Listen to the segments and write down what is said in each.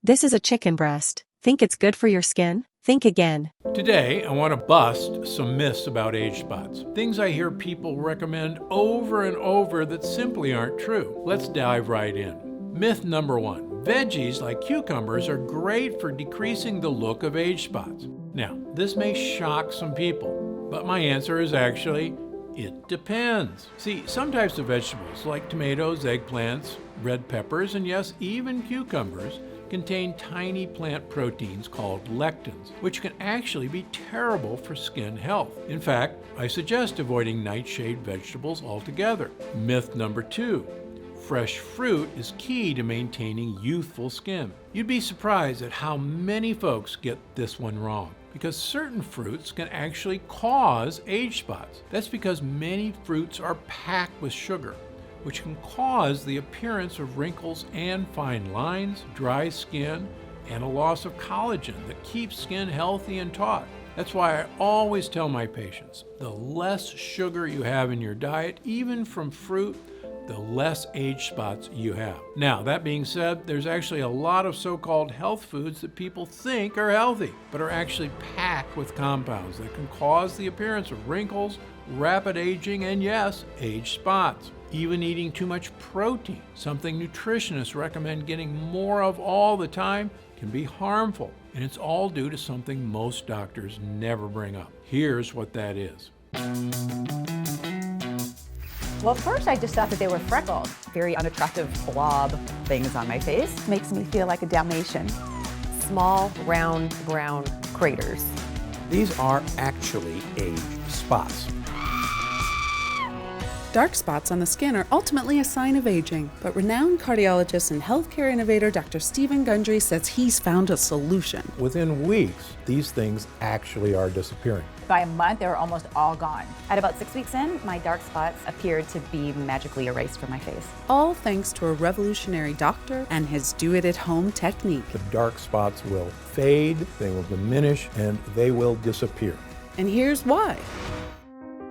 This is a chicken breast. Think it's good for your skin? Think again. Today, I want to bust some myths about age spots. Things I hear people recommend over and over that simply aren't true. Let's dive right in. Myth number 1. Veggies like cucumbers are great for decreasing the look of age spots. Now, this may shock some people, but my answer is actually, it depends. See, some types of vegetables like tomatoes, eggplants, red peppers, and yes, even cucumbers, contain tiny plant proteins called lectins, which can actually be terrible for skin health. In fact, I suggest avoiding nightshade vegetables altogether. Myth number 2. Fresh fruit is key to maintaining youthful skin. You'd be surprised at how many folks get this one wrong, because certain fruits can actually cause age spots. That's because many fruits are packed with sugar, which can cause the appearance of wrinkles and fine lines, dry skin, and a loss of collagen that keeps skin healthy and taut. That's why I always tell my patients, the less sugar you have in your diet, even from fruit, the less age spots you have. Now, that being said, there's actually a lot of so-called health foods that people think are healthy, but are actually packed with compounds that can cause the appearance of wrinkles, rapid aging, and yes, age spots. Even eating too much protein, something nutritionists recommend getting more of all the time, can be harmful. And it's all due to something most doctors never bring up. Here's what that is. Well, first I just thought that they were freckles. Very unattractive blob things on my face. Makes me feel like a Dalmatian. Small, round, brown craters. These are actually age spots. Dark spots on the skin are ultimately a sign of aging, but renowned cardiologist and healthcare innovator Dr. Stephen Gundry says he's found a solution. Within weeks, these things actually are disappearing. By a month, they were almost all gone. At about 6 weeks in, my dark spots appeared to be magically erased from my face. All thanks to a revolutionary doctor and his do-it-at-home technique. The dark spots will fade, they will diminish, and they will disappear. And here's why.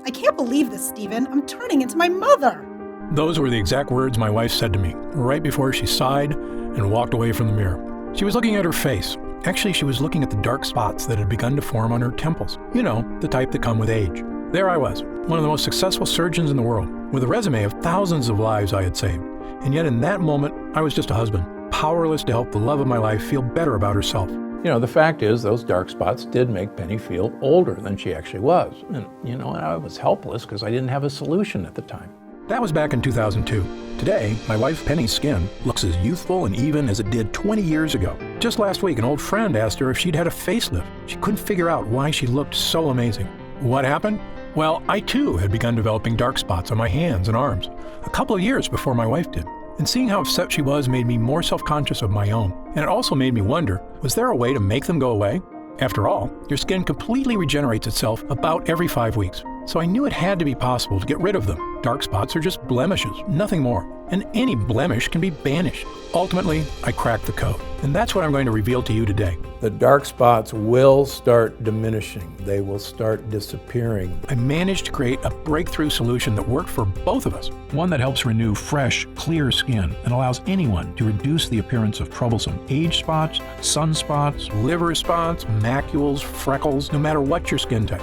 I can't believe this, Stephen. I'm turning into my mother. Those were the exact words my wife said to me right before she sighed and walked away from the mirror. She was looking at her face. Actually, she was looking at the dark spots that had begun to form on her temples. You know, the type that come with age. There I was, one of the most successful surgeons in the world, with a resume of thousands of lives I had saved. And yet in that moment, I was just a husband, powerless to help the love of my life feel better about herself. You know, the fact is those dark spots did make Penny feel older than she actually was. And, you know, I was helpless because I didn't have a solution at the time. That was back in 2002. Today, my wife Penny's skin looks as youthful and even as it did 20 years ago. Just last week, an old friend asked her if she'd had a facelift. She couldn't figure out why she looked so amazing. What happened? Well, I too had begun developing dark spots on my hands and arms, a couple of years before my wife did. And seeing how upset she was made me more self-conscious of my own. And it also made me wonder, was there a way to make them go away? After all, your skin completely regenerates itself about every 5 weeks. So I knew it had to be possible to get rid of them. Dark spots are just blemishes, nothing more. And any blemish can be banished. Ultimately, I cracked the code. And that's what I'm going to reveal to you today. The dark spots will start diminishing. They will start disappearing. I managed to create a breakthrough solution that worked for both of us. One that helps renew fresh, clear skin and allows anyone to reduce the appearance of troublesome age spots, sunspots, liver spots, macules, freckles, no matter what your skin type.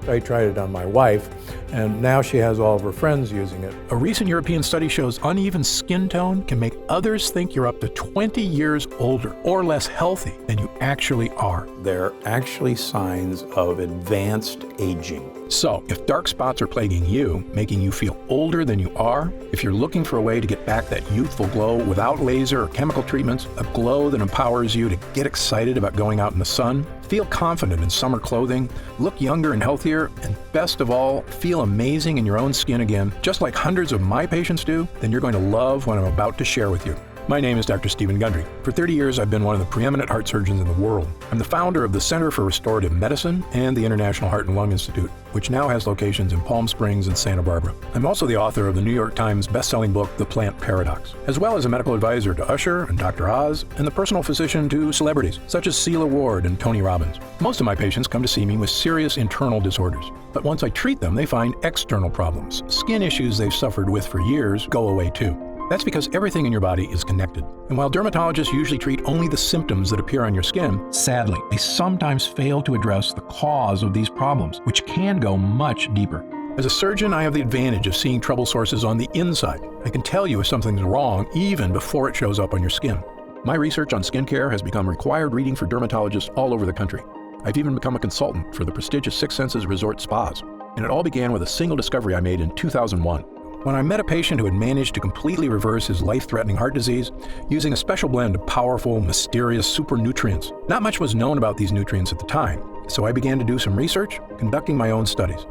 I tried it on my wife, and now she has all of her friends using it. A recent European study shows uneven skin tone can make others think you're up to 20 years older or less healthy than you actually are. They're actually signs of advanced aging. So, if dark spots are plaguing you, making you feel older than you are, if you're looking for a way to get back that youthful glow without laser or chemical treatments, a glow that empowers you to get excited about going out in the sun, feel confident in summer clothing, look younger and healthier, and best of all, feel amazing in your own skin again, just like hundreds of my patients do, then you're going to love what I'm about to share with you. My name is Dr. Stephen Gundry. For 30 years, I've been one of the preeminent heart surgeons in the world. I'm the founder of the Center for Restorative Medicine and the International Heart and Lung Institute, which now has locations in Palm Springs and Santa Barbara. I'm also the author of the New York Times best-selling book, The Plant Paradox, as well as a medical advisor to Usher and Dr. Oz, and the personal physician to celebrities, such as Celia Ward and Tony Robbins. Most of my patients come to see me with serious internal disorders, but once I treat them, they find external problems. Skin issues they've suffered with for years go away too. That's because everything in your body is connected. And while dermatologists usually treat only the symptoms that appear on your skin, sadly, they sometimes fail to address the cause of these problems, which can go much deeper. As a surgeon, I have the advantage of seeing trouble sources on the inside. I can tell you if something's wrong even before it shows up on your skin. My research on skincare has become required reading for dermatologists all over the country. I've even become a consultant for the prestigious Six Senses Resort Spas. And it all began with a single discovery I made in 2001. When I met a patient who had managed to completely reverse his life-threatening heart disease using a special blend of powerful, mysterious super nutrients. Not much was known about these nutrients at the time, so I began to do some research, conducting my own studies.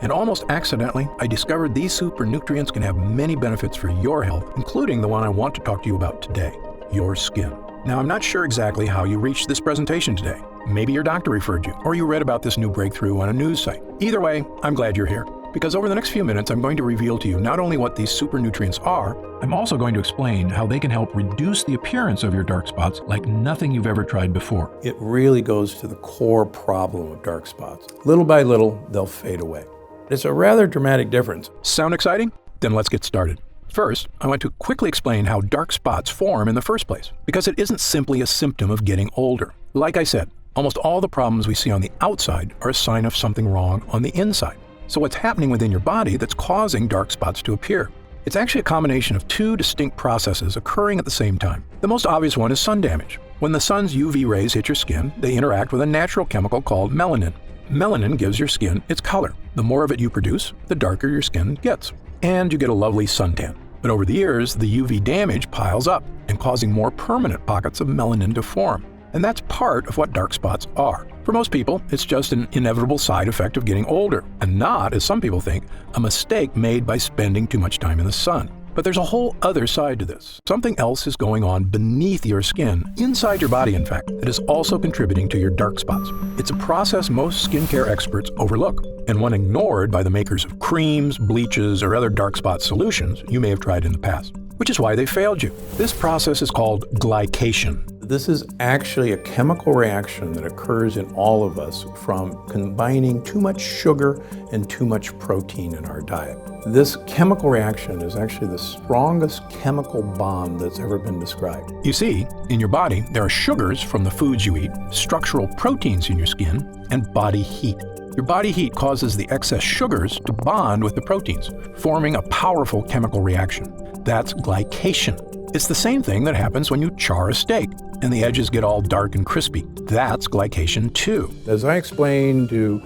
And almost accidentally, I discovered these super nutrients can have many benefits for your health, including the one I want to talk to you about today, your skin. Now, I'm not sure exactly how you reached this presentation today. Maybe your doctor referred you, or you read about this new breakthrough on a news site. Either way, I'm glad you're here, because over the next few minutes, I'm going to reveal to you not only what these super nutrients are, I'm also going to explain how they can help reduce the appearance of your dark spots like nothing you've ever tried before. It really goes to the core problem of dark spots. Little by little, they'll fade away. It's a rather dramatic difference. Sound exciting? Then let's get started. First, I want to quickly explain how dark spots form in the first place, because it isn't simply a symptom of getting older. Like I said, almost all the problems we see on the outside are a sign of something wrong on the inside. So what's happening within your body that's causing dark spots to appear? It's actually a combination of two distinct processes occurring at the same time. The most obvious one is sun damage. When the sun's UV rays hit your skin, they interact with a natural chemical called melanin. Melanin gives your skin its color. The more of it you produce, the darker your skin gets. And you get a lovely suntan. But over the years, the UV damage piles up and causing more permanent pockets of melanin to form. And that's part of what dark spots are. For most people, it's just an inevitable side effect of getting older, and not, as some people think, a mistake made by spending too much time in the sun. But there's a whole other side to this. Something else is going on beneath your skin, inside your body in fact, that is also contributing to your dark spots. It's a process most skincare experts overlook, and one ignored by the makers of creams, bleaches, or other dark spot solutions you may have tried in the past, which is why they failed you. This process is called glycation. This is actually a chemical reaction that occurs in all of us from combining too much sugar and too much protein in our diet. This chemical reaction is actually the strongest chemical bond that's ever been described. You see, in your body, there are sugars from the foods you eat, structural proteins in your skin, and body heat. Your body heat causes the excess sugars to bond with the proteins, forming a powerful chemical reaction. That's glycation. It's the same thing that happens when you char a steak and the edges get all dark and crispy. That's glycation too. As I explained to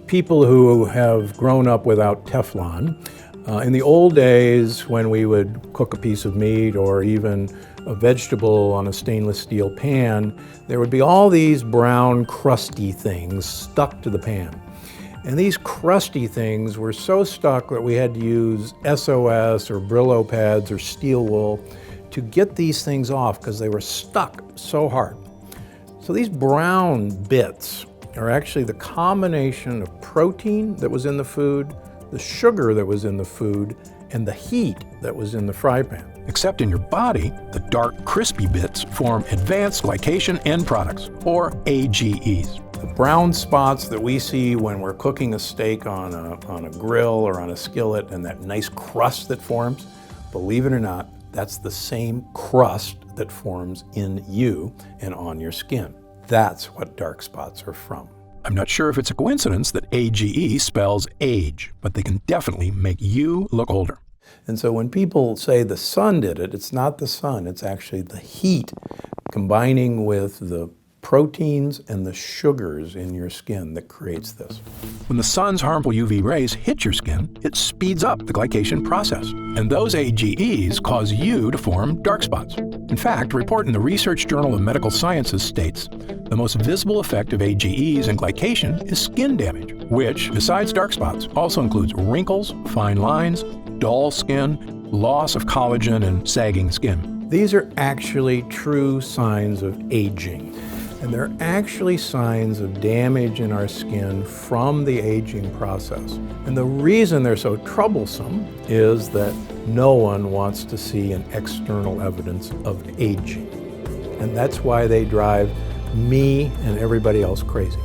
people who have grown up without Teflon, in the old days when we would cook a piece of meat or even a vegetable on a stainless steel pan, there would be all these brown crusty things stuck to the pan. And these crusty things were so stuck that we had to use SOS or Brillo pads or steel wool to get these things off because they were stuck so hard. So these brown bits are actually the combination of protein that was in the food, the sugar that was in the food, and the heat that was in the fry pan. Except in your body, the dark, crispy bits form advanced glycation end products, or AGEs. The brown spots that we see when we're cooking a steak on a grill or on a skillet and that nice crust that forms, believe it or not, that's the same crust that forms in you and on your skin. That's what dark spots are from. I'm not sure if it's a coincidence that AGE spells age, but they can definitely make you look older. And so when people say the sun did it, it's not the sun, it's actually the heat combining with the proteins and the sugars in your skin that creates this. When the sun's harmful UV rays hit your skin, it speeds up the glycation process. And those AGEs cause you to form dark spots. In fact, a report in the Research Journal of Medical Sciences states the most visible effect of AGEs and glycation is skin damage, which, besides dark spots, also includes wrinkles, fine lines, dull skin, loss of collagen, and sagging skin. These are actually true signs of aging. And they're actually signs of damage in our skin from the aging process. And the reason they're so troublesome is that no one wants to see an external evidence of aging. And that's why they drive me and everybody else crazy.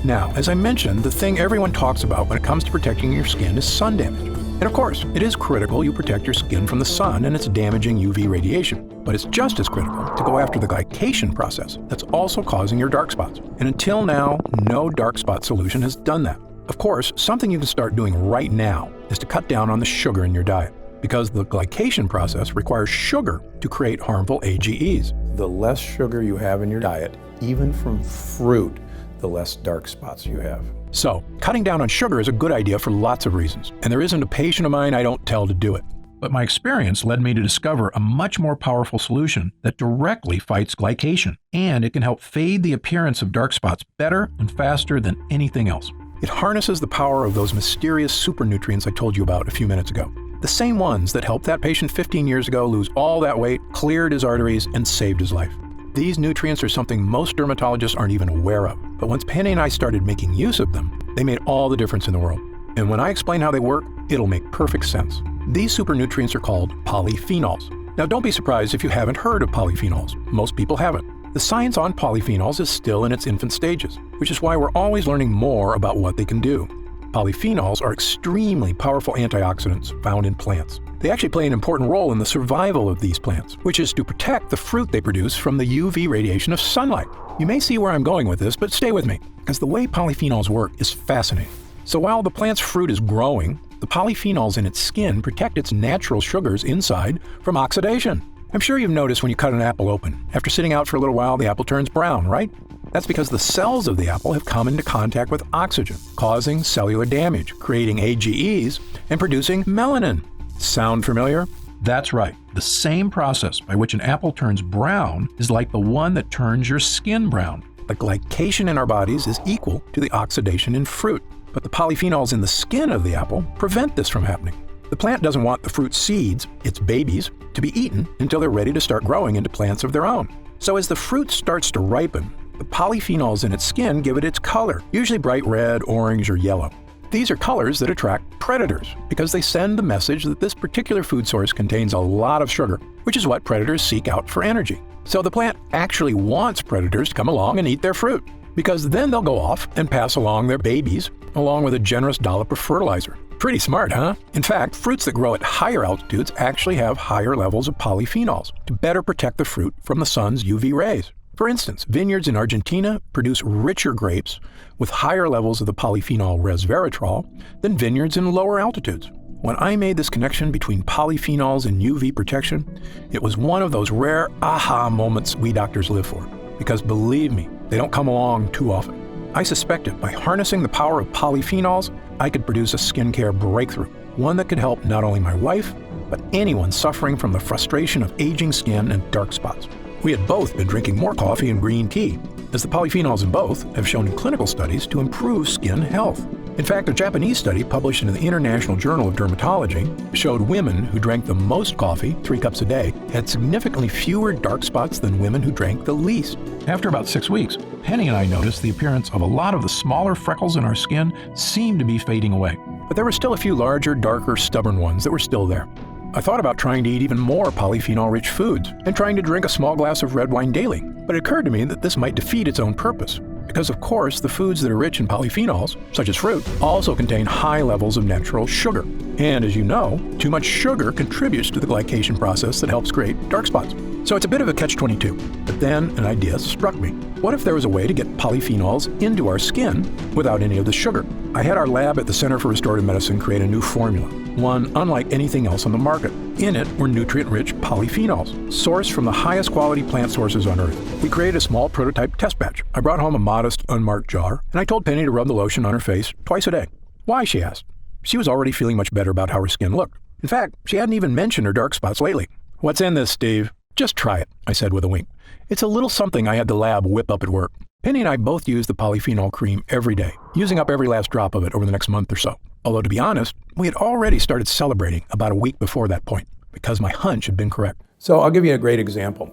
Now, as I mentioned, the thing everyone talks about when it comes to protecting your skin is sun damage. And of course, it is critical you protect your skin from the sun and its damaging UV radiation. But it's just as critical to go after the glycation process that's also causing your dark spots. And until now, no dark spot solution has done that. Of course, something you can start doing right now is to cut down on the sugar in your diet, because the glycation process requires sugar to create harmful AGEs. The less sugar you have in your diet, even from fruit, the less dark spots you have. So, cutting down on sugar is a good idea for lots of reasons, and there isn't a patient of mine I don't tell to do it. But my experience led me to discover a much more powerful solution that directly fights glycation, and it can help fade the appearance of dark spots better and faster than anything else. It harnesses the power of those mysterious super nutrients I told you about a few minutes ago. The same ones that helped that patient 15 years ago lose all that weight, cleared his arteries, and saved his life. These nutrients are something most dermatologists aren't even aware of. But once Penny and I started making use of them, they made all the difference in the world. And when I explain how they work, it'll make perfect sense. These super nutrients are called polyphenols. Now don't be surprised if you haven't heard of polyphenols. Most people haven't. The science on polyphenols is still in its infant stages, which is why we're always learning more about what they can do. Polyphenols are extremely powerful antioxidants found in plants. They actually play an important role in the survival of these plants, which is to protect the fruit they produce from the UV radiation of sunlight. You may see where I'm going with this, but stay with me, because the way polyphenols work is fascinating. So while the plant's fruit is growing, the polyphenols in its skin protect its natural sugars inside from oxidation. I'm sure you've noticed when you cut an apple open, after sitting out for a little while, the apple turns brown, right? That's because the cells of the apple have come into contact with oxygen, causing cellular damage, creating AGEs, and producing melanin. Sound familiar? That's right. The same process by which an apple turns brown is like the one that turns your skin brown. The glycation in our bodies is equal to the oxidation in fruit, but the polyphenols in the skin of the apple prevent this from happening. The plant doesn't want the fruit seeds, its babies, to be eaten until they're ready to start growing into plants of their own. So as the fruit starts to ripen, the polyphenols in its skin give it its color, usually bright red, orange, or yellow. These are colors that attract predators because they send the message that this particular food source contains a lot of sugar, which is what predators seek out for energy. So the plant actually wants predators to come along and eat their fruit, because then they'll go off and pass along their babies along with a generous dollop of fertilizer. Pretty smart, huh? In fact, fruits that grow at higher altitudes actually have higher levels of polyphenols to better protect the fruit from the sun's UV rays. For instance, vineyards in Argentina produce richer grapes with higher levels of the polyphenol resveratrol than vineyards in lower altitudes. When I made this connection between polyphenols and UV protection, it was one of those rare aha moments we doctors live for. Because believe me, they don't come along too often. I suspected by harnessing the power of polyphenols, I could produce a skincare breakthrough, one that could help not only my wife, but anyone suffering from the frustration of aging skin and dark spots. We had both been drinking more coffee and green tea, as the polyphenols in both have shown in clinical studies to improve skin health. In fact, a Japanese study published in the International Journal of Dermatology showed women who drank the most coffee, 3 cups a day, had significantly fewer dark spots than women who drank the least. After about 6 weeks, Penny and I noticed the appearance of a lot of the smaller freckles in our skin seemed to be fading away. But there were still a few larger, darker, stubborn ones that were still there. I thought about trying to eat even more polyphenol-rich foods and trying to drink a small glass of red wine daily, but it occurred to me that this might defeat its own purpose. Because of course, the foods that are rich in polyphenols, such as fruit, also contain high levels of natural sugar. And as you know, too much sugar contributes to the glycation process that helps create dark spots. So it's a bit of a catch-22. But then an idea struck me. What if there was a way to get polyphenols into our skin without any of the sugar? I had our lab at the Center for Restorative Medicine create a new formula, one unlike anything else on the market. In it were nutrient-rich polyphenols, sourced from the highest quality plant sources on Earth. We created a small prototype test batch. I brought home a modest, unmarked jar, and I told Penny to rub the lotion on her face twice a day. Why, she asked. She was already feeling much better about how her skin looked. In fact, she hadn't even mentioned her dark spots lately. What's in this, Steve? Just try it, I said with a wink. It's a little something I had the lab whip up at work. Penny and I both use the polyphenol cream every day, using up every last drop of it over the next month or so. Although to be honest, we had already started celebrating about a week before that point, because my hunch had been correct. So I'll give you a great example.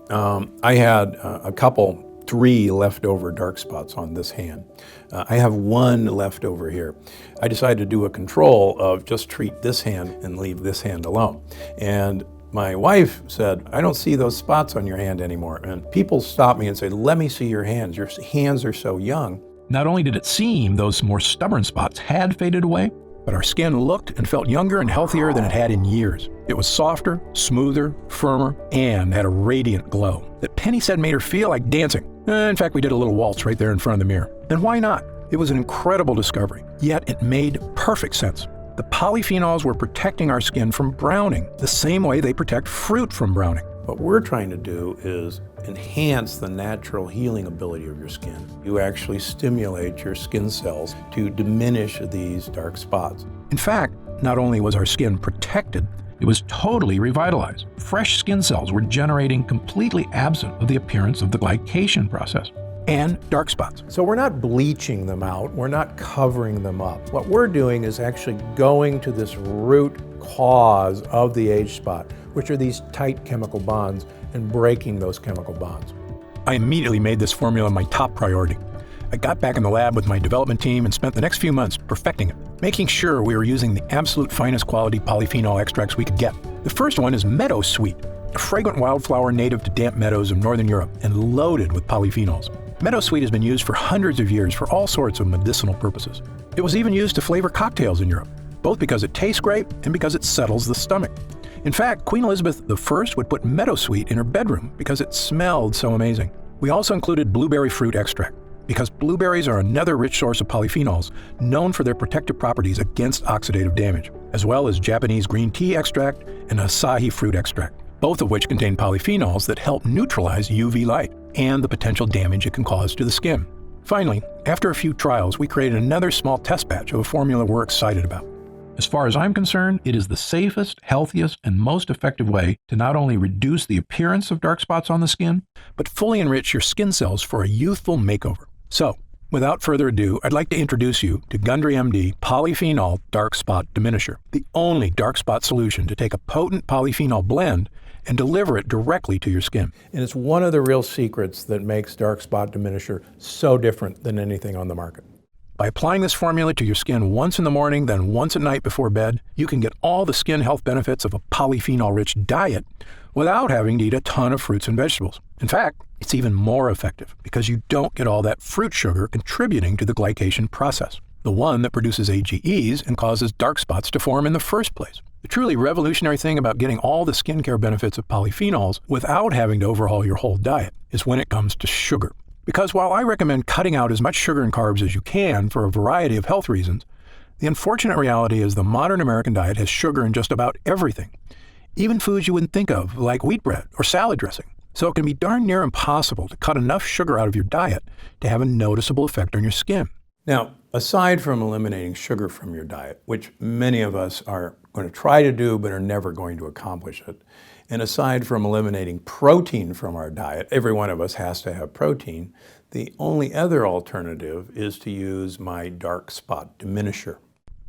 I had a couple, 3 leftover dark spots on this hand. I have 1 left over here. I decided to do a control of just treat this hand and leave this hand alone. And my wife said, I don't see those spots on your hand anymore. And people stopped me and said, let me see your hands. Your hands are so young. Not only did it seem those more stubborn spots had faded away, but our skin looked and felt younger and healthier than it had in years. It was softer, smoother, firmer, and had a radiant glow that Penny said made her feel like dancing. In fact, we did a little waltz right there in front of the mirror. And why not? It was an incredible discovery, yet it made perfect sense. The polyphenols were protecting our skin from browning, the same way they protect fruit from browning. What we're trying to do is enhance the natural healing ability of your skin. You actually stimulate your skin cells to diminish these dark spots. In fact, not only was our skin protected, it was totally revitalized. Fresh skin cells were generating completely absent of the appearance of the glycation process and dark spots. So we're not bleaching them out, we're not covering them up. What we're doing is actually going to this root cause of the age spot, which are these tight chemical bonds, and breaking those chemical bonds. I immediately made this formula my top priority. I got back in the lab with my development team and spent the next few months perfecting it, making sure we were using the absolute finest quality polyphenol extracts we could get. The first one is Meadow Sweet, a fragrant wildflower native to damp meadows of northern Europe and loaded with polyphenols. Meadow Sweet has been used for hundreds of years for all sorts of medicinal purposes. It was even used to flavor cocktails in Europe, both because it tastes great and because it settles the stomach. In fact, Queen Elizabeth I would put Meadow Sweet in her bedroom because it smelled so amazing. We also included blueberry fruit extract, because blueberries are another rich source of polyphenols known for their protective properties against oxidative damage, as well as Japanese green tea extract and Asahi fruit extract, both of which contain polyphenols that help neutralize UV light and the potential damage it can cause to the skin. Finally, after a few trials, we created another small test batch of a formula we're excited about. As far as I'm concerned, it is the safest, healthiest, and most effective way to not only reduce the appearance of dark spots on the skin, but fully enrich your skin cells for a youthful makeover. So, without further ado, I'd like to introduce you to Gundry MD Polyphenol Dark Spot Diminisher, the only dark spot solution to take a potent polyphenol blend and deliver it directly to your skin. And it's one of the real secrets that makes dark spot diminisher so different than anything on the market. By applying this formula to your skin once in the morning, then once at night before bed, you can get all the skin health benefits of a polyphenol-rich diet without having to eat a ton of fruits and vegetables. In fact, it's even more effective because you don't get all that fruit sugar contributing to the glycation process, the one that produces AGEs and causes dark spots to form in the first place. The truly revolutionary thing about getting all the skincare benefits of polyphenols without having to overhaul your whole diet is when it comes to sugar. Because while I recommend cutting out as much sugar and carbs as you can for a variety of health reasons, the unfortunate reality is the modern American diet has sugar in just about everything, even foods you wouldn't think of, like wheat bread or salad dressing. So it can be darn near impossible to cut enough sugar out of your diet to have a noticeable effect on your skin. Now, aside from eliminating sugar from your diet, which many of us are going to try to do but are never going to accomplish it, and aside from eliminating protein from our diet, every one of us has to have protein, the only other alternative is to use my dark spot diminisher.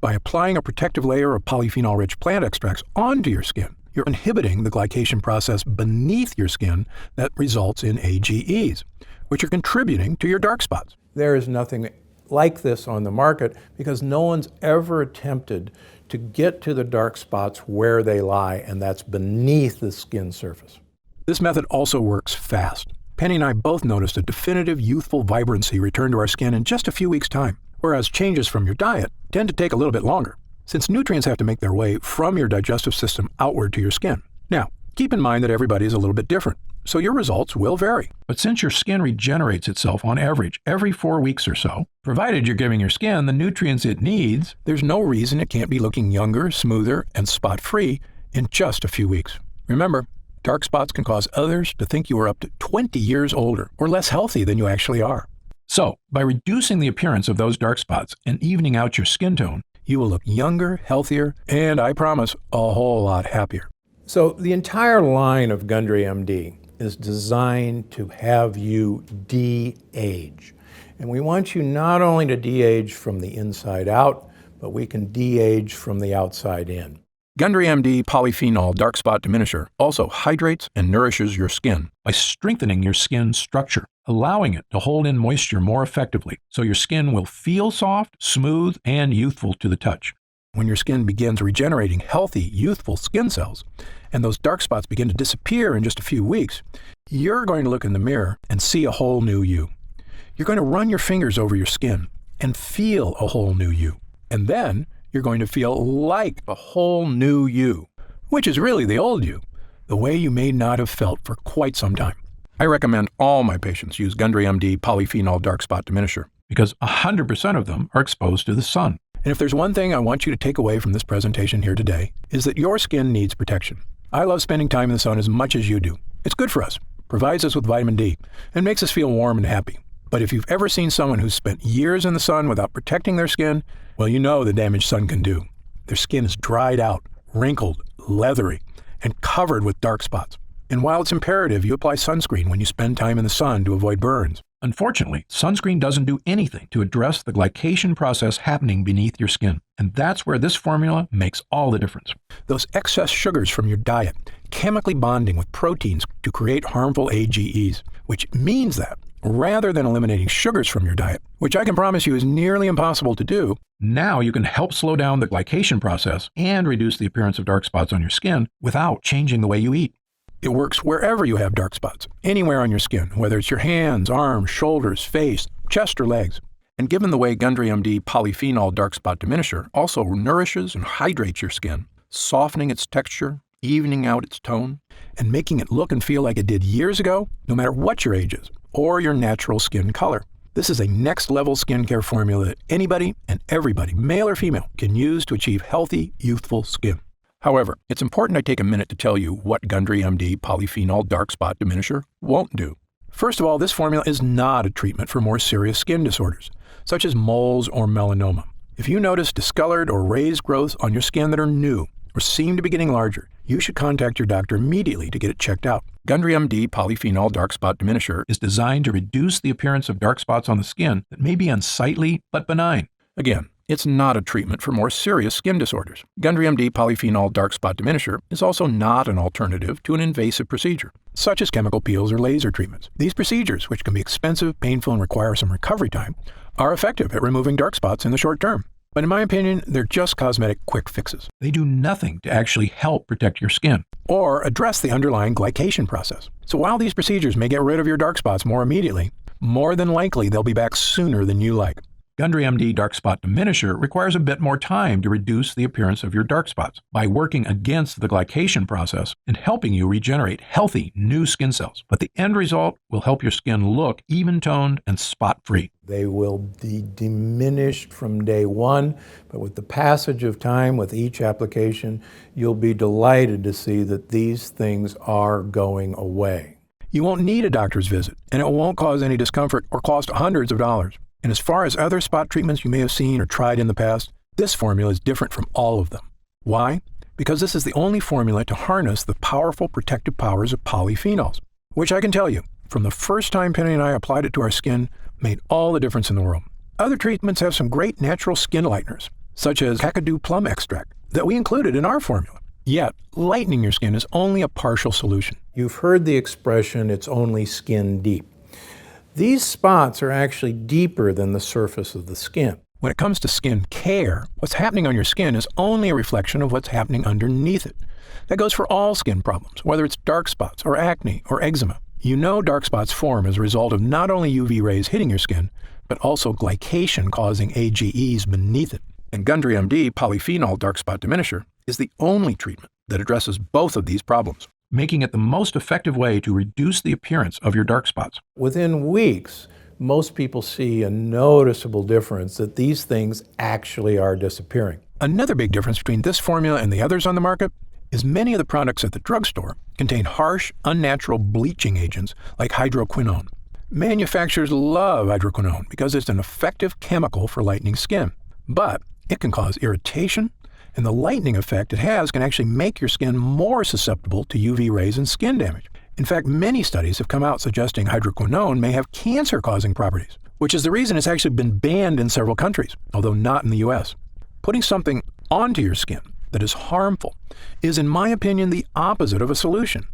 By applying a protective layer of polyphenol-rich plant extracts onto your skin, you're inhibiting the glycation process beneath your skin that results in AGEs, which are contributing to your dark spots. There is nothing like this on the market because no one's ever attempted to get to the dark spots where they lie, and that's beneath the skin surface. This method also works fast. Penny and I both noticed a definitive youthful vibrancy return to our skin in just a few weeks' time, whereas changes from your diet tend to take a little bit longer, since nutrients have to make their way from your digestive system outward to your skin. Now, keep in mind that everybody is a little bit different, so your results will vary. But since your skin regenerates itself on average every 4 weeks or so, provided you're giving your skin the nutrients it needs, there's no reason it can't be looking younger, smoother, and spot-free in just a few weeks. Remember, dark spots can cause others to think you are up to 20 years older or less healthy than you actually are. So, by reducing the appearance of those dark spots and evening out your skin tone, you will look younger, healthier, and I promise, a whole lot happier. So the entire line of Gundry MD is designed to have you de-age. And we want you not only to de-age from the inside out, but we can de-age from the outside in. Gundry MD Polyphenol Dark Spot Diminisher also hydrates and nourishes your skin by strengthening your skin structure, allowing it to hold in moisture more effectively so your skin will feel soft, smooth, and youthful to the touch. When your skin begins regenerating healthy, youthful skin cells, and those dark spots begin to disappear in just a few weeks, you're going to look in the mirror and see a whole new you. You're going to run your fingers over your skin and feel a whole new you. And then you're going to feel like a whole new you, which is really the old you, the way you may not have felt for quite some time. I recommend all my patients use Gundry MD Polyphenol Dark Spot Diminisher because 100% of them are exposed to the sun. And if there's one thing I want you to take away from this presentation here today, is that your skin needs protection. I love spending time in the sun as much as you do. It's good for us, provides us with vitamin D, and makes us feel warm and happy. But if you've ever seen someone who's spent years in the sun without protecting their skin, well, you know the damage sun can do. Their skin is dried out, wrinkled, leathery, and covered with dark spots. And while it's imperative you apply sunscreen when you spend time in the sun to avoid burns, unfortunately, sunscreen doesn't do anything to address the glycation process happening beneath your skin. And that's where this formula makes all the difference. Those excess sugars from your diet chemically bonding with proteins to create harmful AGEs, which means that rather than eliminating sugars from your diet, which I can promise you is nearly impossible to do, now you can help slow down the glycation process and reduce the appearance of dark spots on your skin without changing the way you eat. It works wherever you have dark spots, anywhere on your skin, whether it's your hands, arms, shoulders, face, chest, or legs. And given the way Gundry MD Polyphenol Dark Spot Diminisher also nourishes and hydrates your skin, softening its texture, evening out its tone, and making it look and feel like it did years ago, no matter what your age is, or your natural skin color. This is a next-level skincare formula that anybody and everybody, male or female, can use to achieve healthy, youthful skin. However, it's important I take a minute to tell you what Gundry MD Polyphenol Dark Spot Diminisher won't do. First of all, this formula is not a treatment for more serious skin disorders, such as moles or melanoma. If you notice discolored or raised growths on your skin that are new or seem to be getting larger, you should contact your doctor immediately to get it checked out. Gundry MD Polyphenol Dark Spot Diminisher is designed to reduce the appearance of dark spots on the skin that may be unsightly but benign. Again, it's not a treatment for more serious skin disorders. Gundry MD Polyphenol Dark Spot Diminisher is also not an alternative to an invasive procedure, such as chemical peels or laser treatments. These procedures, which can be expensive, painful, and require some recovery time, are effective at removing dark spots in the short term. But in my opinion, they're just cosmetic quick fixes. They do nothing to actually help protect your skin or address the underlying glycation process. So while these procedures may get rid of your dark spots more immediately, more than likely they'll be back sooner than you like. Gundry MD Dark Spot Diminisher requires a bit more time to reduce the appearance of your dark spots by working against the glycation process and helping you regenerate healthy new skin cells. But the end result will help your skin look even-toned and spot-free. They will be diminished from day one, but with the passage of time, with each application, you'll be delighted to see that these things are going away. You won't need a doctor's visit, and it won't cause any discomfort or cost hundreds of dollars. And as far as other spot treatments you may have seen or tried in the past, this formula is different from all of them. Why? Because this is the only formula to harness the powerful protective powers of polyphenols, which I can tell you, from the first time Penny and I applied it to our skin, made all the difference in the world. Other treatments have some great natural skin lighteners, such as kakadu plum extract, that we included in our formula. Yet, lightening your skin is only a partial solution. You've heard the expression, it's only skin deep. These spots are actually deeper than the surface of the skin. When it comes to skin care, what's happening on your skin is only a reflection of what's happening underneath it. That goes for all skin problems, whether it's dark spots or acne or eczema. You know dark spots form as a result of not only UV rays hitting your skin, but also glycation causing AGEs beneath it. And Gundry MD Polyphenol Dark Spot Diminisher is the only treatment that addresses both of these problems, making it the most effective way to reduce the appearance of your dark spots. Within weeks, most people see a noticeable difference that these things actually are disappearing. Another big difference between this formula and the others on the market is many of the products at the drugstore contain harsh, unnatural bleaching agents like hydroquinone. Manufacturers love hydroquinone because it's an effective chemical for lightening skin, but it can cause irritation, and the lightening effect it has can actually make your skin more susceptible to UV rays and skin damage. In fact, many studies have come out suggesting hydroquinone may have cancer-causing properties, which is the reason it's actually been banned in several countries, although not in the US. Putting something onto your skin that is harmful is, in my opinion, the opposite of a solution,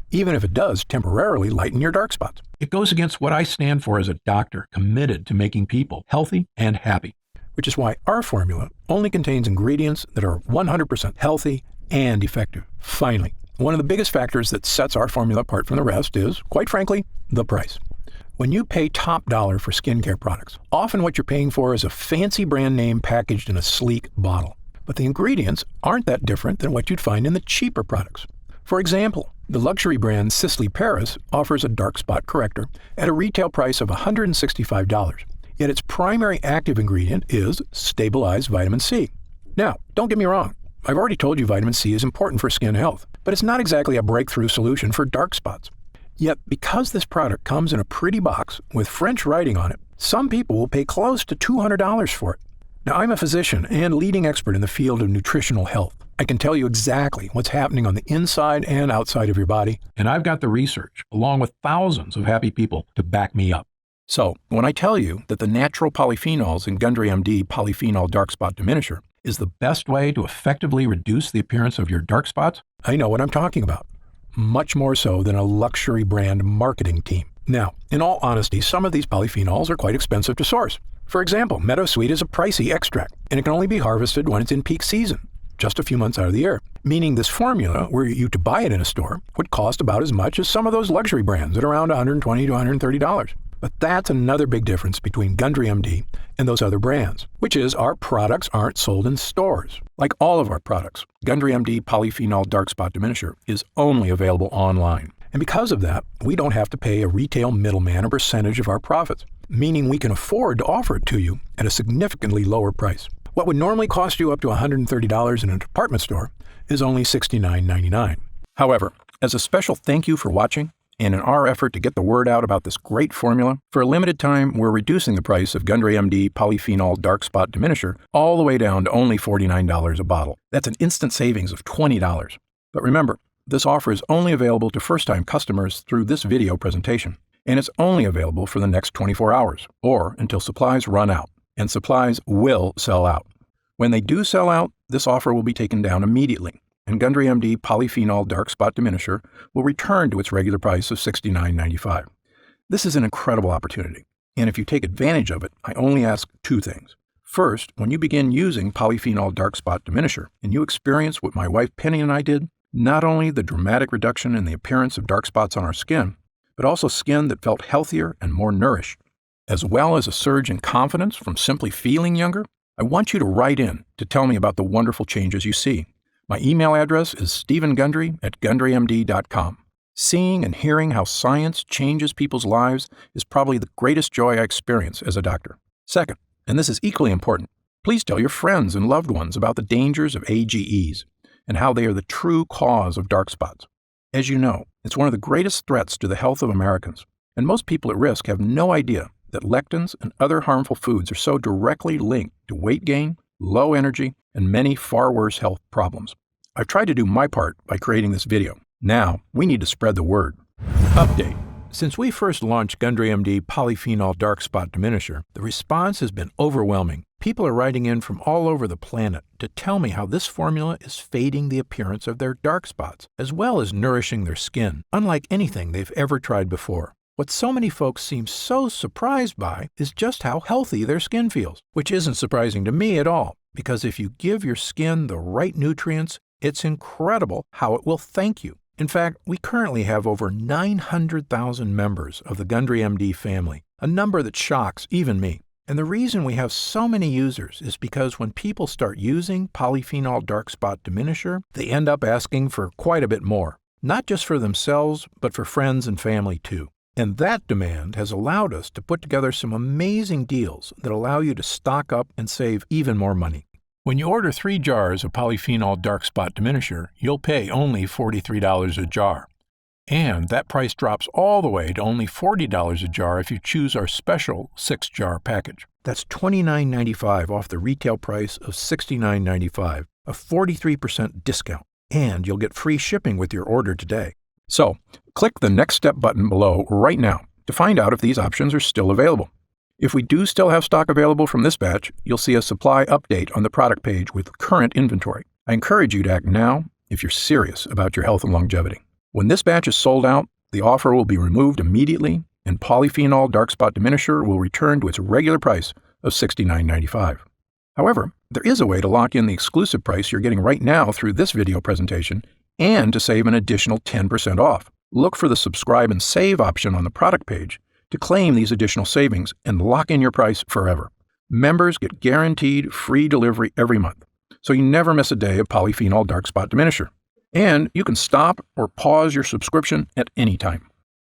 even if it does temporarily lighten your dark spots. It goes against what I stand for as a doctor committed to making people healthy and happy, which is why our formula only contains ingredients that are 100% healthy and effective. Finally, one of the biggest factors that sets our formula apart from the rest is, quite frankly, the price. When you pay top dollar for skincare products, often what you're paying for is a fancy brand name packaged in a sleek bottle. but the ingredients aren't that different than what you'd find in the cheaper products. For example, the luxury brand Sisley Paris offers a dark spot corrector at a retail price of $165, yet its primary active ingredient is stabilized vitamin C. Now, don't get me wrong, I've already told you vitamin C is important for skin health, but it's not exactly a breakthrough solution for dark spots. Yet, because this product comes in a pretty box with French writing on it, some people will pay close to $200 for it. Now, I'm a physician and leading expert in the field of nutritional health. I can tell you exactly what's happening on the inside and outside of your body, and I've got the research, along with thousands of happy people, to back me up. So, when I tell you that the natural polyphenols in Gundry MD Polyphenol Dark Spot Diminisher is the best way to effectively reduce the appearance of your dark spots, I know what I'm talking about. Much more so than a luxury brand marketing team. Now, in all honesty, some of these polyphenols are quite expensive to source. For example, Meadowsweet is a pricey extract, and it can only be harvested when it's in peak season, just a few months out of the year, meaning this formula, were you to buy it in a store, would cost about as much as some of those luxury brands at around $120 to $130. But that's another big difference between Gundry MD and those other brands, which is our products aren't sold in stores. Like all of our products, Gundry MD Polyphenol Dark Spot Diminisher is only available online. And because of that, we don't have to pay a retail middleman a percentage of our profits, meaning we can afford to offer it to you at a significantly lower price. What would normally cost you up to $130 in a department store is only $69.99. However, as a special thank you for watching, and in our effort to get the word out about this great formula, for a limited time, we're reducing the price of Gundry MD Polyphenol Dark Spot Diminisher all the way down to only $49 a bottle. That's an instant savings of $20. But remember, this offer is only available to first-time customers through this video presentation, and it's only available for the next 24 hours, or until supplies run out, and supplies will sell out. When they do sell out, this offer will be taken down immediately, and Gundry MD Polyphenol Dark Spot Diminisher will return to its regular price of $69.95. This is an incredible opportunity, and if you take advantage of it, I only ask two things. First, when you begin using Polyphenol Dark Spot Diminisher, and you experience what my wife Penny and I did, not only the dramatic reduction in the appearance of dark spots on our skin, but also skin that felt healthier and more nourished, as well as a surge in confidence from simply feeling younger, I want you to write in to tell me about the wonderful changes you see. My email address is stephengundry@gundrymd.com. Seeing and hearing how science changes people's lives is probably the greatest joy I experience as a doctor. Second, and this is equally important, please tell your friends and loved ones about the dangers of AGEs and how they are the true cause of dark spots. As you know, it's one of the greatest threats to the health of Americans, and most people at risk have no idea that lectins and other harmful foods are so directly linked to weight gain, low energy, and many far worse health problems. I've tried to do my part by creating this video. Now, we need to spread the word. Update. Since we first launched Gundry MD Polyphenol Dark Spot Diminisher, the response has been overwhelming. People are writing in from all over the planet to tell me how this formula is fading the appearance of their dark spots, as well as nourishing their skin, unlike anything they've ever tried before. What so many folks seem so surprised by is just how healthy their skin feels, which isn't surprising to me at all, because if you give your skin the right nutrients, it's incredible how it will thank you. In fact, we currently have over 900,000 members of the Gundry MD family, a number that shocks even me. And the reason we have so many users is because when people start using Polyphenol Dark Spot Diminisher, they end up asking for quite a bit more, not just for themselves, but for friends and family too. And that demand has allowed us to put together some amazing deals that allow you to stock up and save even more money. When you order 3 jars of Polyphenol Dark Spot Diminisher, you'll pay only $43 a jar. And that price drops all the way to only $40 a jar if you choose our special 6-jar package. That's $29.95 off the retail price of $69.95, a 43% discount. And you'll get free shipping with your order today. So, click the Next Step button below right now to find out if these options are still available. If we do still have stock available from this batch, you'll see a supply update on the product page with current inventory. I encourage you to act now if you're serious about your health and longevity. When this batch is sold out, the offer will be removed immediately, and Polyphenol Dark Spot Diminisher will return to its regular price of $69.95. However, there is a way to lock in the exclusive price you're getting right now through this video presentation and to save an additional 10% off. Look for the subscribe and save option on the product page to claim these additional savings and lock in your price forever. Members get guaranteed free delivery every month, so you never miss a day of polyphenol dark spot diminisher. And you can stop or pause your subscription at any time.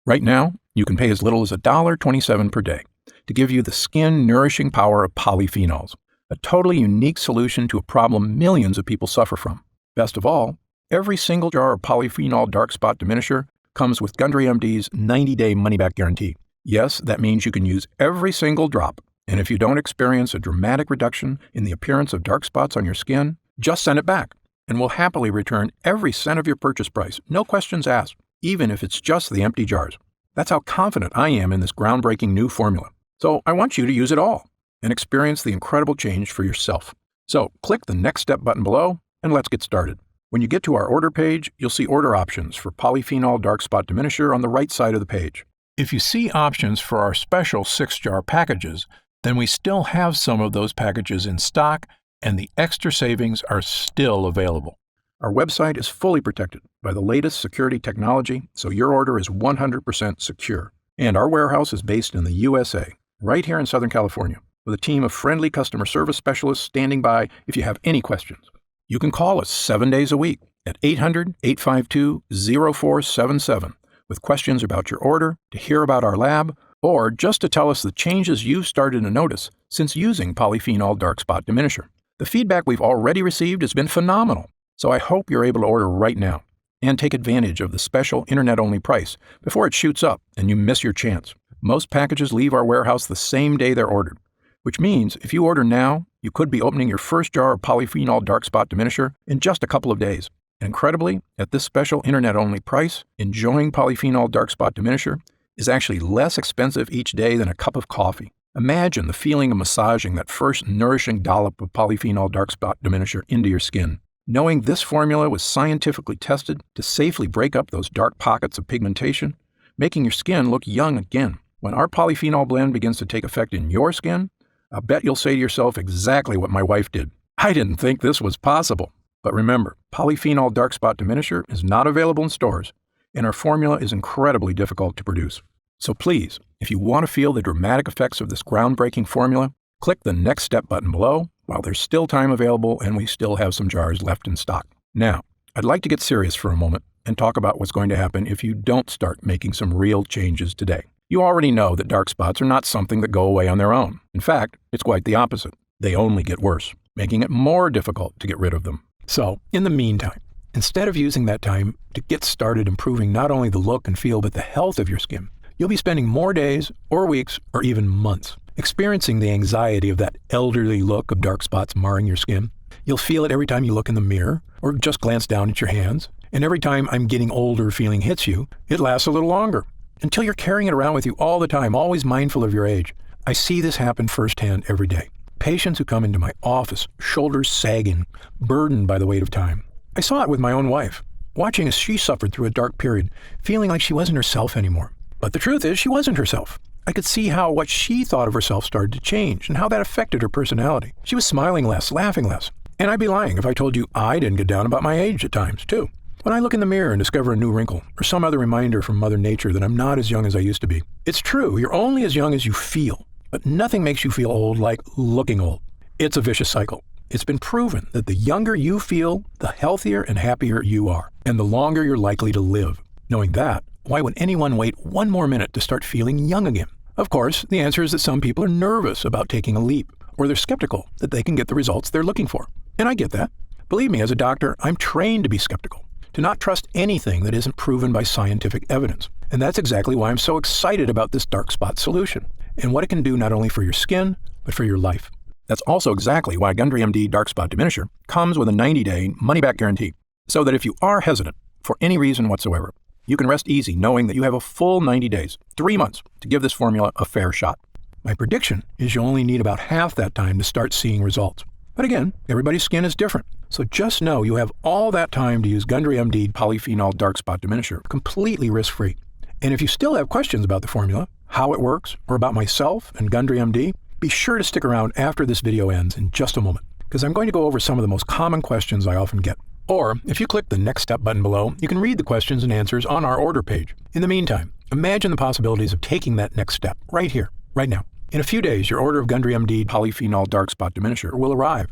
Right now, you can pay as little as $1.27 per day to give you the skin-nourishing power of polyphenols, a totally unique solution to a problem millions of people suffer from. Best of all, every single jar of polyphenol dark spot diminisher comes with Gundry MD's 90-day money-back guarantee. Yes, that means you can use every single drop, and if you don't experience a dramatic reduction in the appearance of dark spots on your skin, just send it back, and we'll happily return every cent of your purchase price, no questions asked, even if it's just the empty jars. That's how confident I am in this groundbreaking new formula. So I want you to use it all and experience the incredible change for yourself. So click the Next Step button below, and let's get started. When you get to our order page, you'll see order options for polyphenol dark spot diminisher on the right side of the page. If you see options for our special 6-jar packages, then we still have some of those packages in stock, and the extra savings are still available. Our website is fully protected by the latest security technology, so your order is 100% secure. And our warehouse is based in the USA, right here in Southern California, with a team of friendly customer service specialists standing by if you have any questions. You can call us 7 days a week at 800-852-0477 with questions about your order, to hear about our lab, or just to tell us the changes you've started to notice since using polyphenol dark spot diminisher. The feedback we've already received has been phenomenal, so I hope you're able to order right now and take advantage of the special internet-only price before it shoots up and you miss your chance. Most packages leave our warehouse the same day they're ordered, which means if you order now, you could be opening your first jar of polyphenol dark spot diminisher in just a couple of days. Incredibly, at this special internet-only price, enjoying polyphenol dark spot diminisher is actually less expensive each day than a cup of coffee. Imagine the feeling of massaging that first nourishing dollop of polyphenol dark spot diminisher into your skin. Knowing this formula was scientifically tested to safely break up those dark pockets of pigmentation, making your skin look young again. When our polyphenol blend begins to take effect in your skin, I'll bet you'll say to yourself exactly what my wife did. I didn't think this was possible. But remember, polyphenol dark spot diminisher is not available in stores, and our formula is incredibly difficult to produce. So please, if you want to feel the dramatic effects of this groundbreaking formula, click the Next Step button below while there's still time available and we still have some jars left in stock. Now, I'd like to get serious for a moment and talk about what's going to happen if you don't start making some real changes today. You already know that dark spots are not something that go away on their own. In fact, it's quite the opposite. They only get worse, making it more difficult to get rid of them. So, in the meantime, instead of using that time to get started improving not only the look and feel but the health of your skin, you'll be spending more days or weeks or even months experiencing the anxiety of that elderly look of dark spots marring your skin. You'll feel it every time you look in the mirror or just glance down at your hands. And every time I'm getting older feeling hits you, it lasts a little longer until you're carrying it around with you all the time, always mindful of your age. I see this happen firsthand every day. Patients who come into my office, shoulders sagging, burdened by the weight of time. I saw it with my own wife, watching as she suffered through a dark period, feeling like she wasn't herself anymore. But the truth is, she wasn't herself. I could see how what she thought of herself started to change and how that affected her personality. She was smiling less, laughing less. And I'd be lying if I told you I didn't get down about my age at times, too. When I look in the mirror and discover a new wrinkle or some other reminder from Mother Nature that I'm not as young as I used to be. It's true, you're only as young as you feel, but nothing makes you feel old like looking old. It's a vicious cycle. It's been proven that the younger you feel, the healthier and happier you are, and the longer you're likely to live. Knowing that, why would anyone wait one more minute to start feeling young again? Of course, the answer is that some people are nervous about taking a leap, or they're skeptical that they can get the results they're looking for. And I get that. Believe me, as a doctor, I'm trained to be skeptical, to not trust anything that isn't proven by scientific evidence. And that's exactly why I'm so excited about this dark spot solution, and what it can do not only for your skin, but for your life. That's also exactly why Gundry MD Dark Spot Diminisher comes with a 90-day money-back guarantee, so that if you are hesitant for any reason whatsoever, you can rest easy knowing that you have a full 90 days, 3 months, to give this formula a fair shot. My prediction is you'll only need about half that time to start seeing results. But again, everybody's skin is different, so just know you have all that time to use Gundry MD Polyphenol Dark Spot Diminisher completely risk-free. And if you still have questions about the formula, how it works, or about myself and Gundry MD, be sure to stick around after this video ends in just a moment, because I'm going to go over some of the most common questions I often get. Or, if you click the Next Step button below, you can read the questions and answers on our order page. In the meantime, imagine the possibilities of taking that next step right here, right now. In a few days, your order of Gundry MD Polyphenol Dark Spot Diminisher will arrive.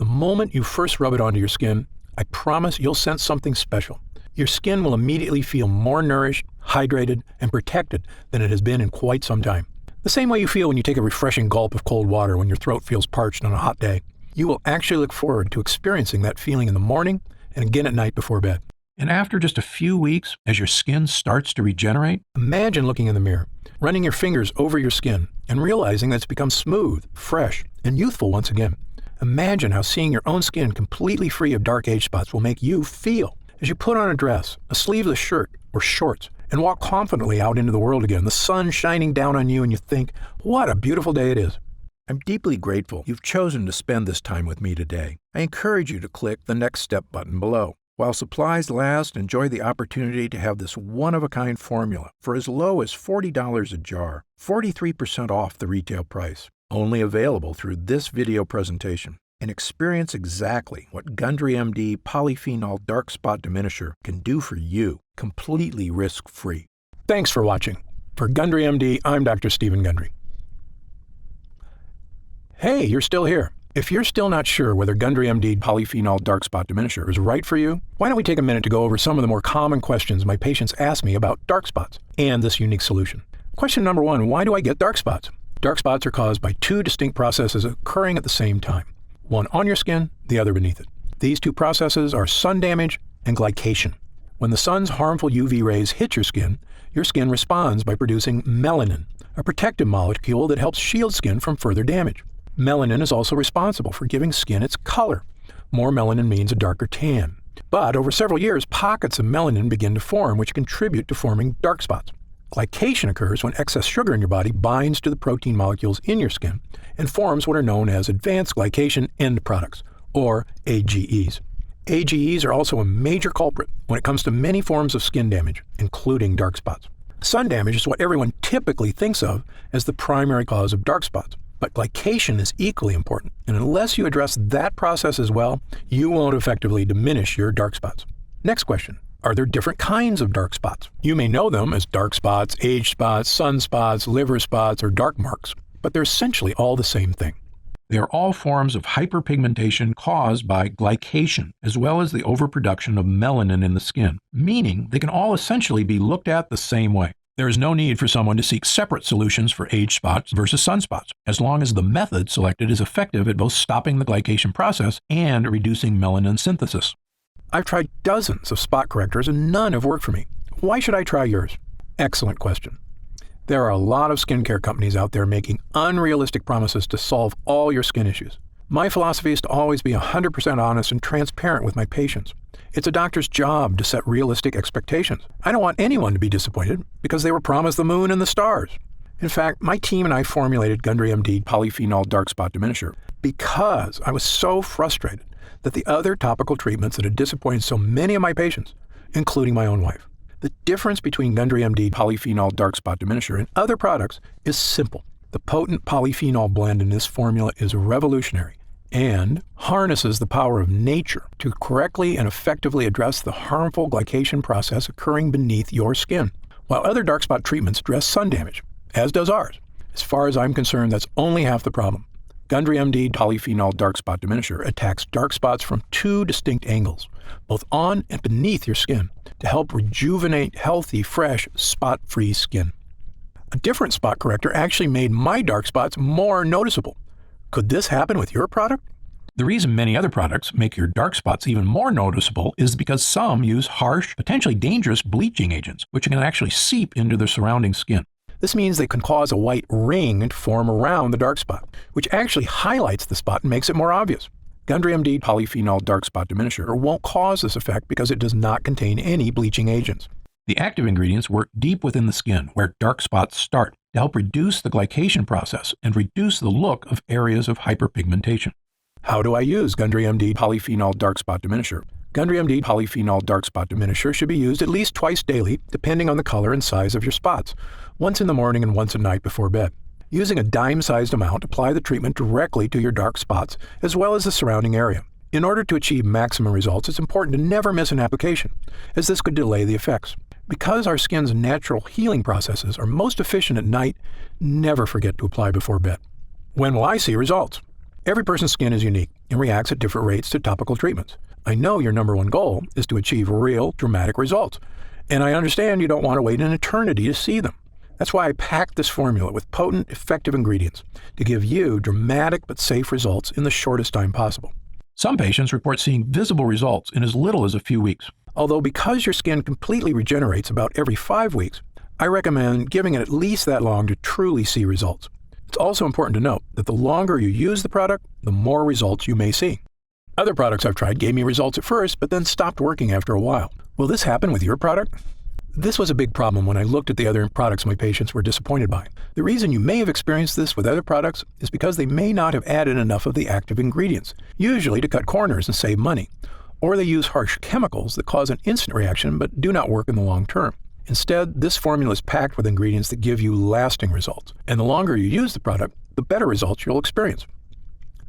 The moment you first rub it onto your skin, I promise you'll sense something special. Your skin will immediately feel more nourished, hydrated, and protected than it has been in quite some time. The same way you feel when you take a refreshing gulp of cold water when your throat feels parched on a hot day. You will actually look forward to experiencing that feeling in the morning and again at night before bed. And after just a few weeks, as your skin starts to regenerate, imagine looking in the mirror, running your fingers over your skin, and realizing that it's become smooth, fresh, and youthful once again. Imagine how seeing your own skin completely free of dark age spots will make you feel as you put on a dress, a sleeveless shirt, or shorts, and walk confidently out into the world again, the sun shining down on you, and you think, what a beautiful day it is. I'm deeply grateful you've chosen to spend this time with me today. I encourage you to click the Next Step button below. While supplies last, enjoy the opportunity to have this one-of-a-kind formula for as low as $40 a jar, 43% off the retail price. Only available through this video presentation. And experience exactly what Gundry MD Polyphenol Dark Spot Diminisher can do for you, completely risk-free. Thanks for watching. For Gundry MD, I'm Dr. Stephen Gundry. Hey, you're still here. If you're still not sure whether Gundry MD Polyphenol Dark Spot Diminisher is right for you, why don't we take a minute to go over some of the more common questions my patients ask me about dark spots and this unique solution. Question number 1, why do I get dark spots? Dark spots are caused by two distinct processes occurring at the same time. One on your skin, the other beneath it. These two processes are sun damage and glycation. When the sun's harmful UV rays hit your skin responds by producing melanin, a protective molecule that helps shield skin from further damage. Melanin is also responsible for giving skin its color. More melanin means a darker tan. But over several years, pockets of melanin begin to form, which contribute to forming dark spots. Glycation occurs when excess sugar in your body binds to the protein molecules in your skin and forms what are known as advanced glycation end products, or AGEs. AGEs are also a major culprit when it comes to many forms of skin damage, including dark spots. Sun damage is what everyone typically thinks of as the primary cause of dark spots, but glycation is equally important, and unless you address that process as well, you won't effectively diminish your dark spots. Next question. Are there different kinds of dark spots? You may know them as dark spots, age spots, sunspots, liver spots, or dark marks, but they're essentially all the same thing. They are all forms of hyperpigmentation caused by glycation, as well as the overproduction of melanin in the skin, meaning they can all essentially be looked at the same way. There is no need for someone to seek separate solutions for age spots versus sunspots, as long as the method selected is effective at both stopping the glycation process and reducing melanin synthesis. I've tried dozens of spot correctors and none have worked for me. Why should I try yours? Excellent question. There are a lot of skincare companies out there making unrealistic promises to solve all your skin issues. My philosophy is to always be 100% honest and transparent with my patients. It's a doctor's job to set realistic expectations. I don't want anyone to be disappointed because they were promised the moon and the stars. In fact, my team and I formulated Gundry MD Polyphenol Dark Spot Diminisher because I was so frustrated that the other topical treatments that had disappointed so many of my patients, including my own wife. The difference between Gundry MD Polyphenol Dark Spot Diminisher and other products is simple. The potent polyphenol blend in this formula is revolutionary and harnesses the power of nature to correctly and effectively address the harmful glycation process occurring beneath your skin. While other dark spot treatments address sun damage, as does ours, as far as I'm concerned, that's only half the problem. Gundry MD Polyphenol Dark Spot Diminisher attacks dark spots from two distinct angles, both on and beneath your skin, to help rejuvenate healthy, fresh, spot-free skin. A different spot corrector actually made my dark spots more noticeable. Could this happen with your product? The reason many other products make your dark spots even more noticeable is because some use harsh, potentially dangerous bleaching agents, which can actually seep into the surrounding skin. This means they can cause a white ring to form around the dark spot, which actually highlights the spot and makes it more obvious. Gundry MD Polyphenol Dark Spot Diminisher won't cause this effect because it does not contain any bleaching agents. The active ingredients work deep within the skin, where dark spots start, to help reduce the glycation process and reduce the look of areas of hyperpigmentation. How do I use Gundry MD Polyphenol Dark Spot Diminisher? Gundry MD Polyphenol Dark Spot Diminisher should be used at least twice daily, depending on the color and size of your spots, once in the morning and once at night before bed. Using a dime-sized amount, apply the treatment directly to your dark spots, as well as the surrounding area. In order to achieve maximum results, it's important to never miss an application, as this could delay the effects. Because our skin's natural healing processes are most efficient at night, never forget to apply before bed. When will I see results? Every person's skin is unique and reacts at different rates to topical treatments. I know your number one goal is to achieve real, dramatic results, and I understand you don't want to wait an eternity to see them. That's why I packed this formula with potent, effective ingredients to give you dramatic but safe results in the shortest time possible. Some patients report seeing visible results in as little as a few weeks. Although because your skin completely regenerates about every 5 weeks, I recommend giving it at least that long to truly see results. It's also important to note that the longer you use the product, the more results you may see. Other products I've tried gave me results at first, but then stopped working after a while. Will this happen with your product? This was a big problem when I looked at the other products my patients were disappointed by. The reason you may have experienced this with other products is because they may not have added enough of the active ingredients, usually to cut corners and save money, or they use harsh chemicals that cause an instant reaction but do not work in the long term. Instead, this formula is packed with ingredients that give you lasting results, and the longer you use the product, the better results you'll experience.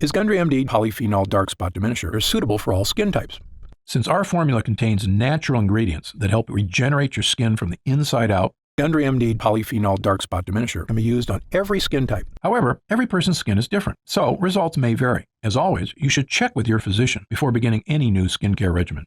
Is Gundry MD Polyphenol Dark Spot Diminisher suitable for all skin types? Since our formula contains natural ingredients that help regenerate your skin from the inside out, Gundry MD Polyphenol Dark Spot Diminisher can be used on every skin type. However, every person's skin is different, so results may vary. As always, you should check with your physician before beginning any new skincare regimen.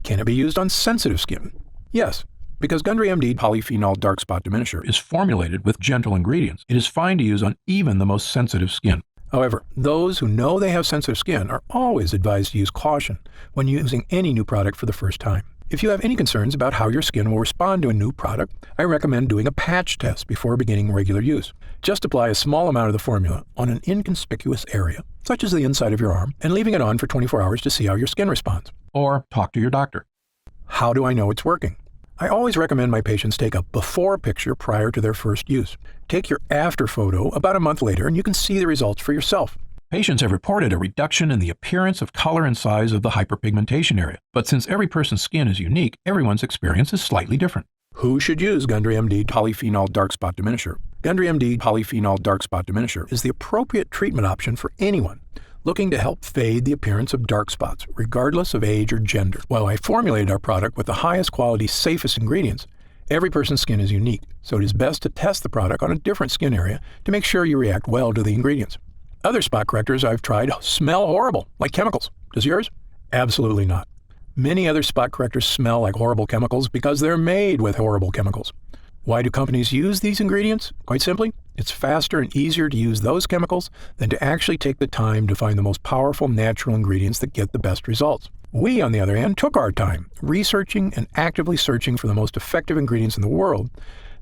Can it be used on sensitive skin? Yes. Because Gundry MD Polyphenol Dark Spot Diminisher is formulated with gentle ingredients, it is fine to use on even the most sensitive skin. However, those who know they have sensitive skin are always advised to use caution when using any new product for the first time. If you have any concerns about how your skin will respond to a new product, I recommend doing a patch test before beginning regular use. Just apply a small amount of the formula on an inconspicuous area, such as the inside of your arm, and leaving it on for 24 hours to see how your skin responds. Or talk to your doctor. How do I know it's working? I always recommend my patients take a before picture prior to their first use. Take your after photo about a month later and you can see the results for yourself. Patients have reported a reduction in the appearance of color and size of the hyperpigmentation area. But since every person's skin is unique, everyone's experience is slightly different. Who should use Gundry MD Polyphenol Dark Spot Diminisher? Gundry MD Polyphenol Dark Spot Diminisher is the appropriate treatment option for anyone looking to help fade the appearance of dark spots, regardless of age or gender. While I formulated our product with the highest quality, safest ingredients, every person's skin is unique, so it is best to test the product on a different skin area to make sure you react well to the ingredients. Other spot correctors I've tried smell horrible, like chemicals. Does yours? Absolutely not. Many other spot correctors smell like horrible chemicals because they're made with horrible chemicals. Why do companies use these ingredients? Quite simply, it's faster and easier to use those chemicals than to actually take the time to find the most powerful natural ingredients that get the best results. We, on the other hand, took our time researching and actively searching for the most effective ingredients in the world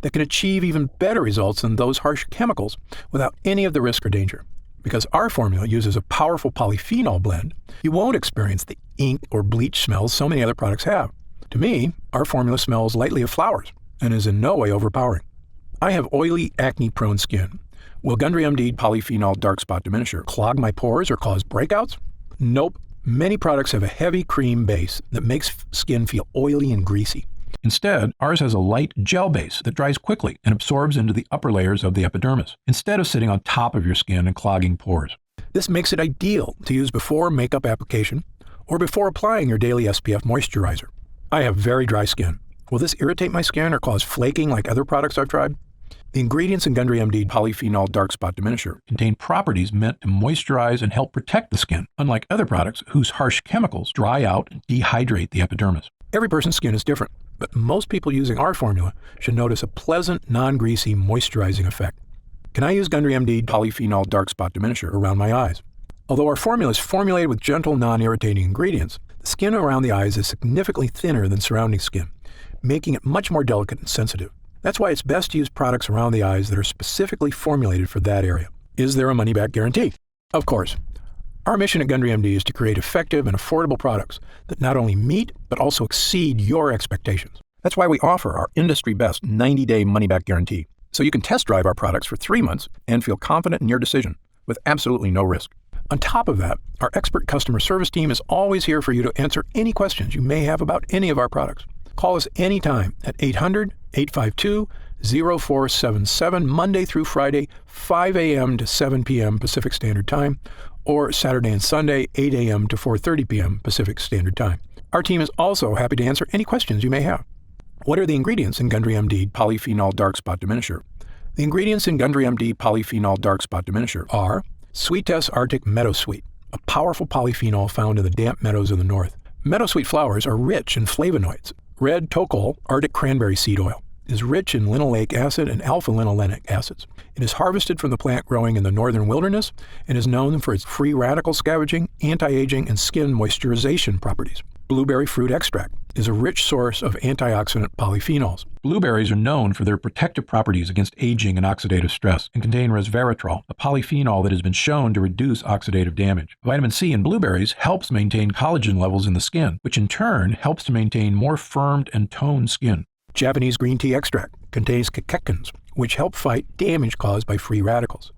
that can achieve even better results than those harsh chemicals without any of the risk or danger. Because our formula uses a powerful polyphenol blend, you won't experience the ink or bleach smells so many other products have. To me, our formula smells lightly of flowers and is in no way overpowering. I have oily, acne-prone skin. Will Gundry MD Polyphenol Dark Spot Diminisher clog my pores or cause breakouts? Nope. Many products have a heavy cream base that makes skin feel oily and greasy. Instead, ours has a light gel base that dries quickly and absorbs into the upper layers of the epidermis, instead of sitting on top of your skin and clogging pores. This makes it ideal to use before makeup application or before applying your daily SPF moisturizer. I have very dry skin. Will this irritate my skin or cause flaking like other products I've tried? The ingredients in Gundry MD Polyphenol Dark Spot Diminisher contain properties meant to moisturize and help protect the skin, unlike other products whose harsh chemicals dry out and dehydrate the epidermis. Every person's skin is different, but most people using our formula should notice a pleasant, non-greasy, moisturizing effect. Can I use Gundry MD Polyphenol Dark Spot Diminisher around my eyes? Although our formula is formulated with gentle, non-irritating ingredients, the skin around the eyes is significantly thinner than surrounding skin, making it much more delicate and sensitive. That's why it's best to use products around the eyes that are specifically formulated for that area. Is there a money-back guarantee? Of course. Our mission at Gundry MD is to create effective and affordable products that not only meet, but also exceed your expectations. That's why we offer our industry-best 90-day money-back guarantee, so you can test drive our products for 3 months and feel confident in your decision with absolutely no risk. On top of that, our expert customer service team is always here for you to answer any questions you may have about any of our products. Call us anytime at 800-852-0477, Monday through Friday, 5 a.m. to 7 p.m. Pacific Standard Time, or Saturday and Sunday, 8 a.m. to 4:30 p.m. Pacific Standard Time. Our team is also happy to answer any questions you may have. What are the ingredients in Gundry MD Polyphenol Dark Spot Diminisher? The ingredients in Gundry MD Polyphenol Dark Spot Diminisher are Sweetess Arctic Meadowsweet, a powerful polyphenol found in the damp meadows of the north. Meadowsweet flowers are rich in flavonoids. Red tocol, Arctic cranberry seed oil, is rich in linoleic acid and alpha-linolenic acids. It is harvested from the plant growing in the northern wilderness and is known for its free radical scavenging, anti-aging, and skin moisturization properties. Blueberry fruit extract is a rich source of antioxidant polyphenols. Blueberries are known for their protective properties against aging and oxidative stress and contain resveratrol, a polyphenol that has been shown to reduce oxidative damage. Vitamin C in blueberries helps maintain collagen levels in the skin, which in turn helps to maintain more firmed and toned skin. Japanese green tea extract contains catechins, which help fight damage caused by free radicals.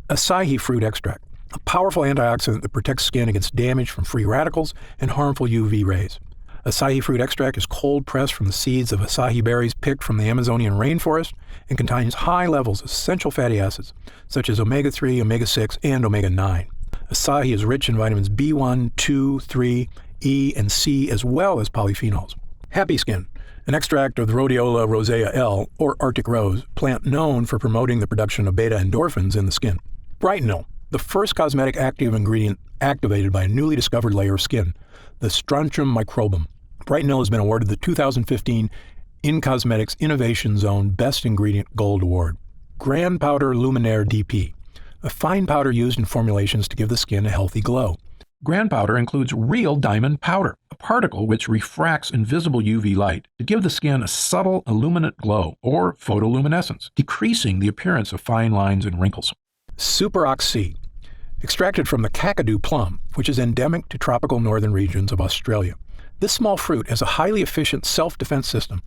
Acai fruit extract, a powerful antioxidant that protects skin against damage from free radicals and harmful UV rays. Acai fruit extract is cold pressed from the seeds of acai berries picked from the Amazonian rainforest and contains high levels of essential fatty acids such as omega-3, omega-6, and omega-9. Acai is rich in vitamins B1, 2, 3, E, and C, as well as polyphenols. Happy Skin, an extract of the Rhodiola rosea L, or Arctic rose, plant known for promoting the production of beta-endorphins in the skin. Brightenol, the first cosmetic active ingredient activated by a newly discovered layer of skin, the Strontium microbum. Brightenol has been awarded the 2015 In Cosmetics Innovation Zone Best Ingredient Gold Award. Grand Powder Luminaire DP, a fine powder used in formulations to give the skin a healthy glow. Grand powder includes real diamond powder, a particle which refracts invisible UV light to give the skin a subtle illuminate glow or photoluminescence, decreasing the appearance of fine lines and wrinkles. Super Oxy, extracted from the Kakadu plum, which is endemic to tropical northern regions of Australia. This small fruit has a highly efficient self-defense system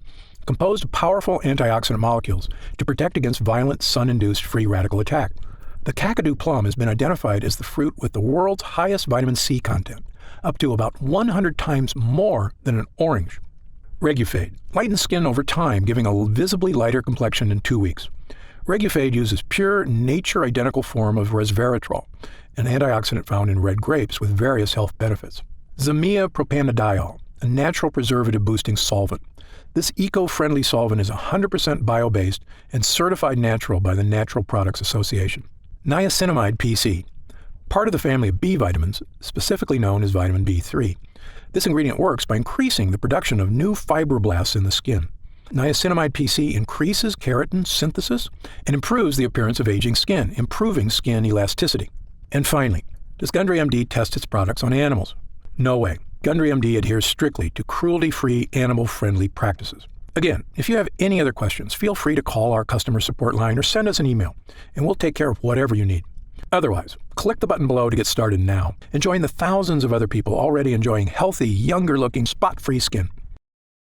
composed of powerful antioxidant molecules to protect against violent sun-induced free radical attack. The Kakadu plum has been identified as the fruit with the world's highest vitamin C content, up to about 100 times more than an orange. Regufade lightens skin over time, giving a visibly lighter complexion in 2 weeks. Regufade uses pure, nature-identical form of resveratrol, an antioxidant found in red grapes with various health benefits. Zamia propanediol, a natural preservative-boosting solvent. This eco-friendly solvent is 100% bio-based and certified natural by the Natural Products Association. Niacinamide PC, part of the family of B vitamins, specifically known as vitamin B3. This ingredient works by increasing the production of new fibroblasts in the skin. Niacinamide PC increases keratin synthesis and improves the appearance of aging skin, improving skin elasticity. And finally, does Gundry MD test its products on animals? No way. Gundry MD adheres strictly to cruelty-free, animal-friendly practices. Again, if you have any other questions, feel free to call our customer support line or send us an email, and we'll take care of whatever you need. Otherwise, click the button below to get started now and join the thousands of other people already enjoying healthy, younger-looking, spot-free skin.